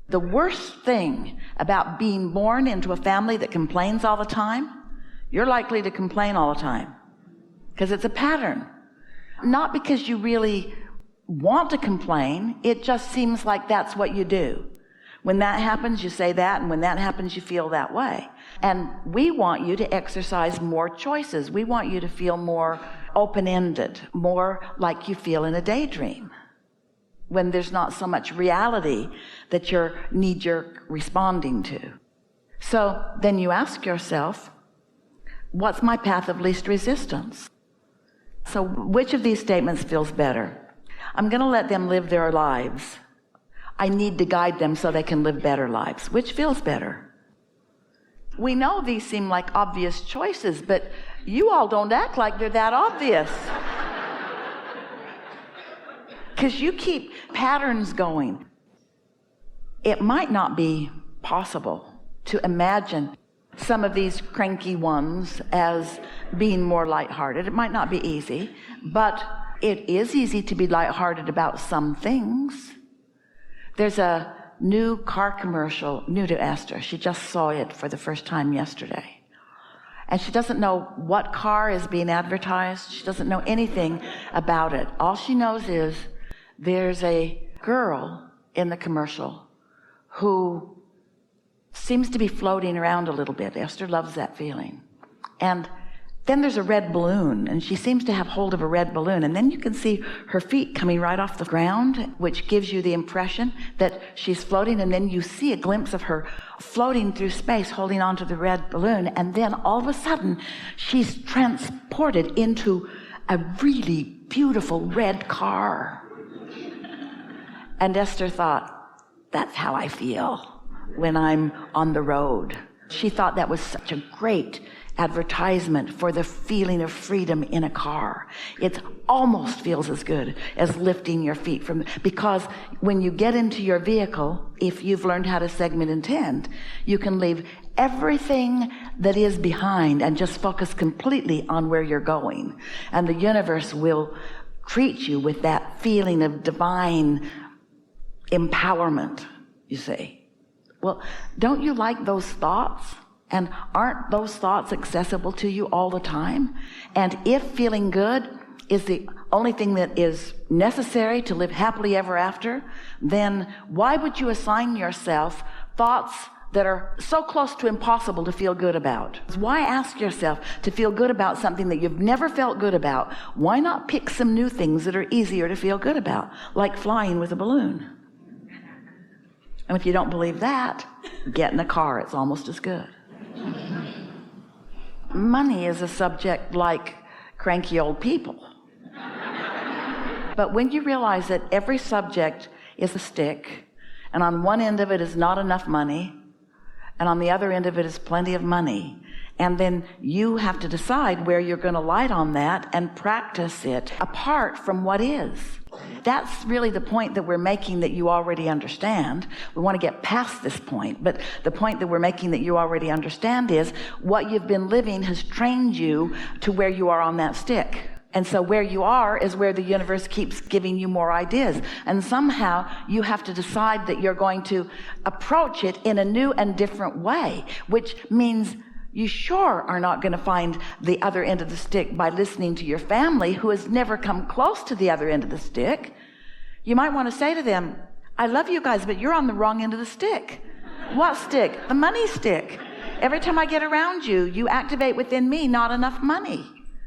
The worst thing about being born into a family that complains all the time, you're likely to complain all the time because it's a pattern. Not because you really want to complain, it just seems like that's what you do. When that happens, you say that, and when that happens, you feel that way. And we want you to exercise more choices. We want you to feel more open-ended, more like you feel in a daydream, when there's not so much reality that you're knee-jerk responding to. So then you ask yourself, what's my path of least resistance? So which of these statements feels better? I'm going to let them live their lives. I need to guide them so they can live better lives. Which feels better? We know these seem like obvious choices, but you all don't act like they're that obvious. Because you keep patterns going. It might not be possible to imagine some of these cranky ones as being more lighthearted. It might not be easy, but it is easy to be lighthearted about some things. There's a new car commercial, new to Esther. She just saw it for the first time yesterday. And she doesn't know what car is being advertised. She doesn't know anything about it. All she knows is there's a girl in the commercial who seems to be floating around a little bit. Esther loves that feeling. And then there's a red balloon, and she seems to have hold of a red balloon. And then you can see her feet coming right off the ground, which gives you the impression that she's floating. And then you see a glimpse of her floating through space, holding onto the red balloon. And then all of a sudden, she's transported into a really beautiful red car. And Esther thought, that's how I feel when I'm on the road. She thought that was such a great advertisement for the feeling of freedom in a car. It almost feels as good as lifting your feet from, because when you get into your vehicle, if you've learned how to segment intend, you can leave everything that is behind and just focus completely on where you're going. And the universe will treat you with that feeling of divine empowerment, you see. Well, don't you like those thoughts? And aren't those thoughts accessible to you all the time? And if feeling good is the only thing that is necessary to live happily ever after, then why would you assign yourself thoughts that are so close to impossible to feel good about? Why ask yourself to feel good about something that you've never felt good about? Why not pick some new things that are easier to feel good about, like flying with a balloon? And if you don't believe that, get in a car. It's almost as good. Money is a subject like cranky old people. But when you realize that every subject is a stick, and on one end of it is not enough money, and on the other end of it is plenty of money, and then you have to decide where you're going to light on that and practice it apart from what is. That's really the point that we're making that you already understand. We want to get past this point, but the point that we're making that you already understand is what you've been living has trained you to where you are on that stick. And so where you are is where the universe keeps giving you more ideas. And somehow you have to decide that you're going to approach it in a new and different way, which means you sure are not going to find the other end of the stick by listening to your family who has never come close to the other end of the stick. You might want to say to them, I love you guys, but you're on the wrong end of the stick. What stick? The money stick. Every time I get around you, you activate within me not enough money.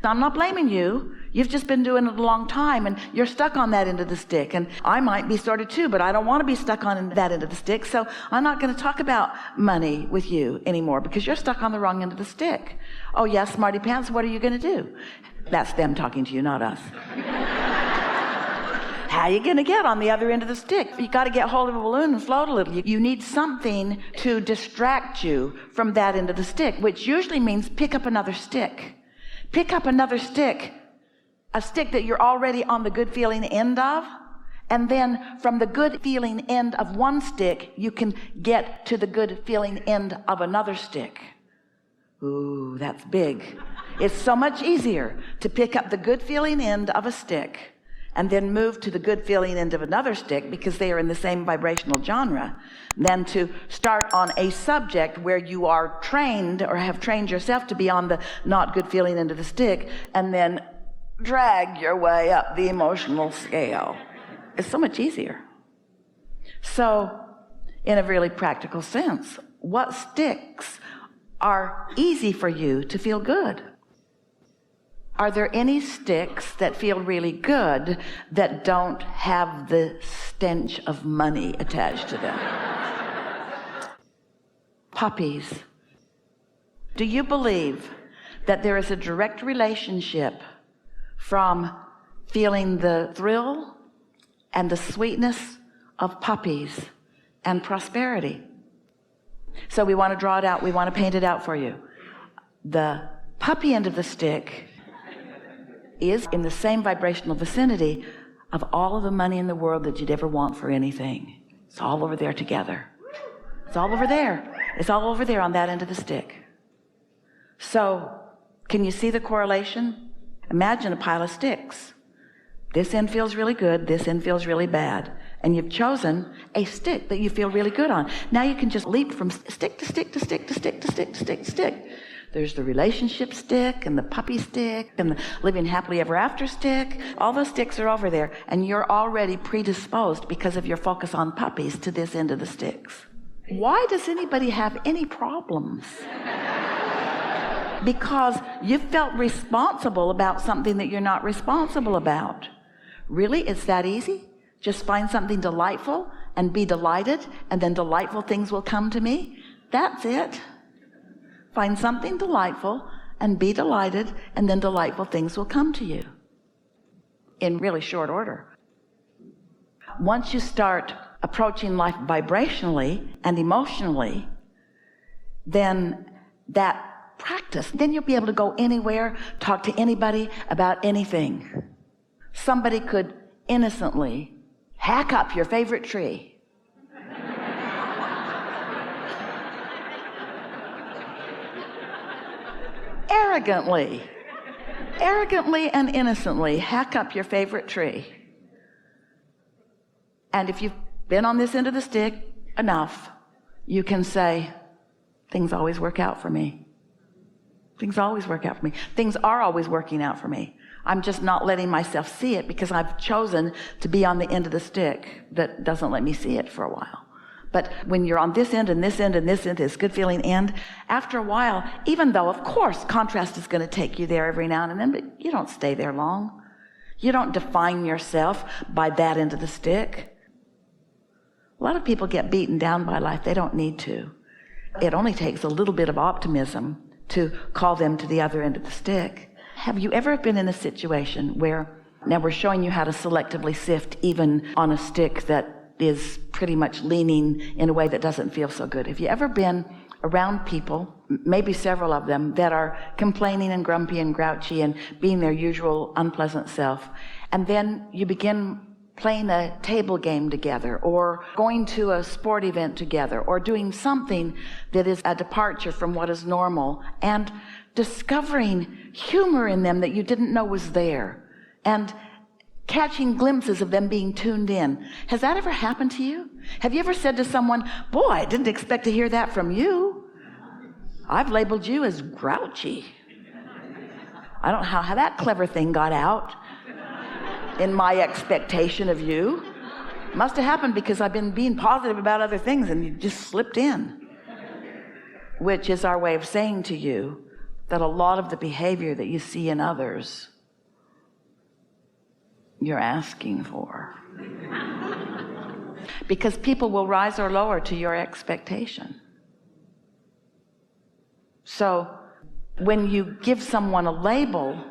I'm not blaming you. You've just been doing it a long time, and you're stuck on that end of the stick. And I might be sort of too, but I don't want to be stuck on that end of the stick. So I'm not going to talk about money with you anymore because you're stuck on the wrong end of the stick. Oh, yeah, smarty pants, what are you going to do? That's them talking to you, not us. How are you going to get on the other end of the stick? You got to get hold of a balloon and float a little. You need something to distract you from that end of the stick, which usually means pick up another stick. Pick up another stick, a stick that you're already on the good feeling end of, and then from the good feeling end of one stick, you can get to the good feeling end of another stick. Ooh, that's big. It's so much easier to pick up the good feeling end of a stick and then move to the good feeling end of another stick because they are in the same vibrational genre, than to start on a subject where you are trained or have trained yourself to be on the not good feeling end of the stick and then drag your way up the emotional scale. It's so much easier. So, in a really practical sense, what sticks are easy for you to feel good? Are there any sticks that feel really good that don't have the stench of money attached to them? Puppies. Do you believe that there is a direct relationship from feeling the thrill and the sweetness of puppies and prosperity? So we want to draw it out. We want to paint it out for you. The puppy end of the stick is in the same vibrational vicinity of all of the money in the world that you'd ever want for anything. It's all over there together. It's all over there. It's all over there on that end of the stick. So, can you see the correlation? Imagine a pile of sticks. This end feels really good, this end feels really bad. And you've chosen a stick that you feel really good on. Now you can just leap from stick to stick to stick to stick to stick to stick to stick. There's the relationship stick and the puppy stick and the living happily ever after stick. All those sticks are over there, and you're already predisposed because of your focus on puppies to this end of the sticks. Why does anybody have any problems? Because you felt responsible about something that you're not responsible about. Really? It's that easy? Just find something delightful and be delighted, and then delightful things will come to me? That's it. Find something delightful and be delighted, and then delightful things will come to you in really short order. Once you start approaching life vibrationally and emotionally, then that practice, then you'll be able to go anywhere, talk to anybody about anything. Somebody could innocently hack up your favorite tree. Arrogantly and innocently hack up your favorite tree. And if you've been on this end of the stick enough, you can say, things always work out for me. Things always work out for me. Things are always working out for me. I'm just not letting myself see it because I've chosen to be on the end of the stick that doesn't let me see it for a while. But when you're on this end and this end and this end, this good feeling end, after a while, even though, of course, contrast is going to take you there every now and then, but you don't stay there long. You don't define yourself by that end of the stick. A lot of people get beaten down by life. They don't need to. It only takes a little bit of optimism to call them to the other end of the stick. Have you ever been in a situation where, now we're showing you how to selectively sift even on a stick that is pretty much leaning in a way that doesn't feel so good. Have you ever been around people, maybe several of them, that are complaining and grumpy and grouchy and being their usual unpleasant self, and then you begin playing a table game together or going to a sport event together or doing something that is a departure from what is normal and discovering humor in them that you didn't know was there and catching glimpses of them being tuned in. Has that ever happened to you? Have you ever said to someone, boy, I didn't expect to hear that from you. I've labeled you as grouchy. I don't know how that clever thing got out in my expectation of you. Must have happened because I've been being positive about other things and you just slipped in. Which is our way of saying to you that a lot of the behavior that you see in others, you're asking for. Because people will rise or lower to your expectation. So when you give someone a label,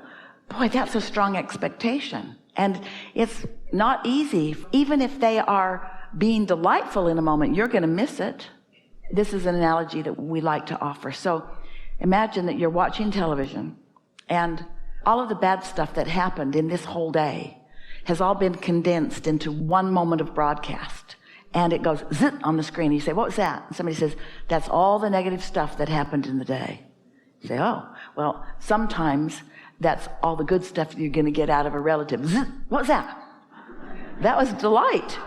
boy, that's a strong expectation. And it's not easy. Even if they are being delightful in a moment, you're going to miss it. This is an analogy that we like to offer. So imagine that you're watching television and all of the bad stuff that happened in this whole day has all been condensed into one moment of broadcast. And it goes zit on the screen. You say, what was that? And somebody says, that's all the negative stuff that happened in the day. You say, oh, well, sometimes that's all the good stuff you're going to get out of a relative. Zit, what was that? That was delight.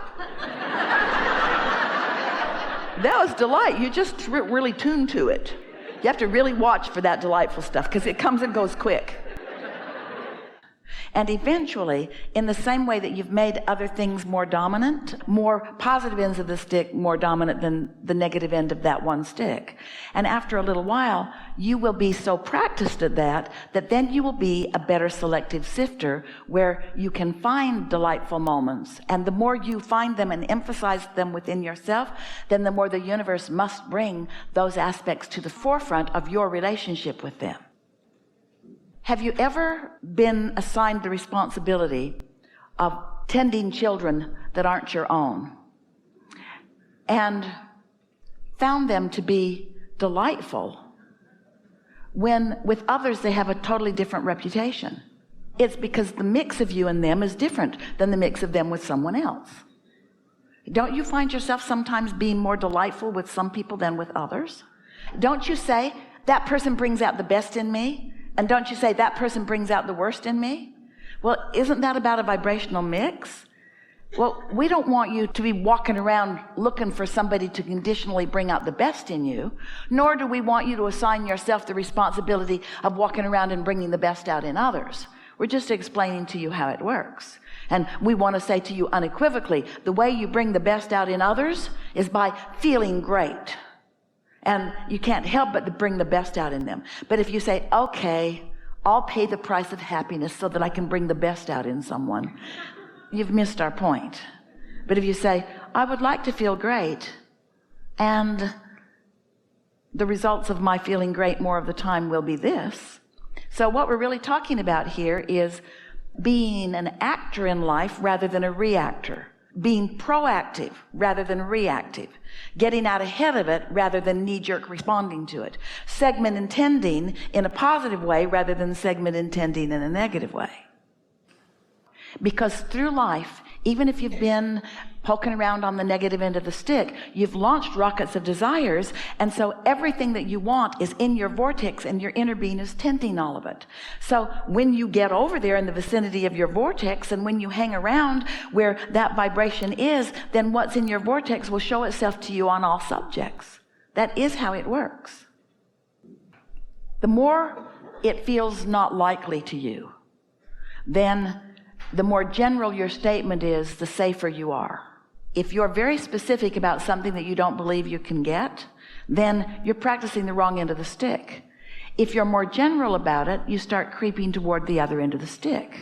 That was delight. You just really tune to it. You have to really watch for that delightful stuff because it comes and goes quick. And eventually, in the same way that you've made other things more dominant, more positive ends of the stick more dominant than the negative end of that one stick. And after a little while, you will be so practiced at that then you will be a better selective sifter where you can find delightful moments. And the more you find them and emphasize them within yourself, then the more the universe must bring those aspects to the forefront of your relationship with them. Have you ever been assigned the responsibility of tending children that aren't your own and found them to be delightful when with others they have a totally different reputation? It's because the mix of you and them is different than the mix of them with someone else. Don't you find yourself sometimes being more delightful with some people than with others? Don't you say, that person brings out the best in me? And don't you say, that person brings out the worst in me? Well, isn't that about a vibrational mix? Well, we don't want you to be walking around looking for somebody to conditionally bring out the best in you, nor do we want you to assign yourself the responsibility of walking around and bringing the best out in others. We're just explaining to you how it works. And we want to say to you unequivocally, the way you bring the best out in others is by feeling great. And you can't help but to bring the best out in them. But if you say, okay, I'll pay the price of happiness so that I can bring the best out in someone, you've missed our point. But if you say, I would like to feel great, and the results of my feeling great more of the time will be this. So what we're really talking about here is being an actor in life rather than a reactor. Being proactive rather than reactive, getting out ahead of it rather than knee-jerk responding to it, segment intending in a positive way rather than segment intending in a negative way. Because through life, even if you've been poking around on the negative end of the stick, you've launched rockets of desires, and so everything that you want is in your vortex, and your inner being is tending all of it. So when you get over there in the vicinity of your vortex, and when you hang around where that vibration is, then what's in your vortex will show itself to you on all subjects. That is how it works. The more it feels not likely to you, then the more general your statement is, the safer you are. If you're very specific about something that you don't believe you can get, then you're practicing the wrong end of the stick. If you're more general about it, you start creeping toward the other end of the stick.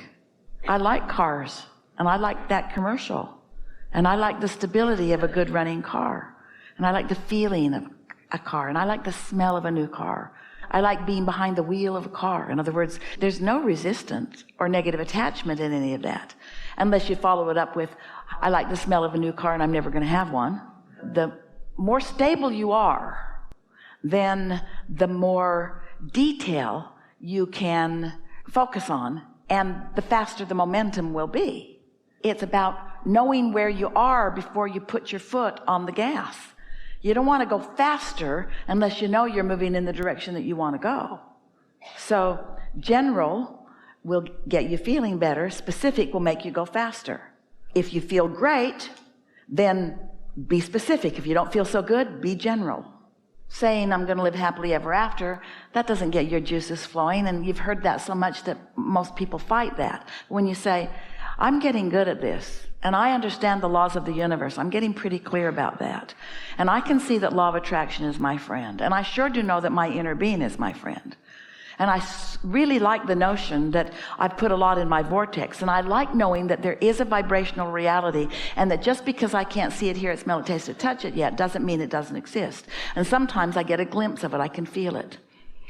I like cars, and I like that commercial, and I like the stability of a good running car, and I like the feeling of a car, and I like the smell of a new car. I like being behind the wheel of a car. In other words, there's no resistance or negative attachment in any of that, unless you follow it up with, I like the smell of a new car and I'm never going to have one. The more stable you are, then the more detail you can focus on, and the faster the momentum will be. It's about knowing where you are before you put your foot on the gas. You don't want to go faster unless you know you're moving in the direction that you want to go. So general will get you feeling better. Specific will make you go faster. If you feel great, then be specific. If you don't feel so good, be general. Saying I'm going to live happily ever after, that doesn't get your juices flowing, and you've heard that so much that most people fight that. When you say, I'm getting good at this, and I understand the laws of the universe. I'm getting pretty clear about that. And I can see that law of attraction is my friend. And I sure do know that my inner being is my friend. And I really like the notion that I've put a lot in my vortex. And I like knowing that there is a vibrational reality, and that just because I can't see it, hear it, smell it, taste it, touch it yet, doesn't mean it doesn't exist. And sometimes I get a glimpse of it. I can feel it.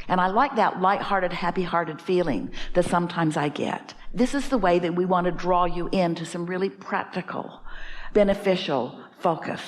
And I like that lighthearted, happy-hearted feeling that sometimes I get. This is the way that we want to draw you into some really practical, beneficial focus.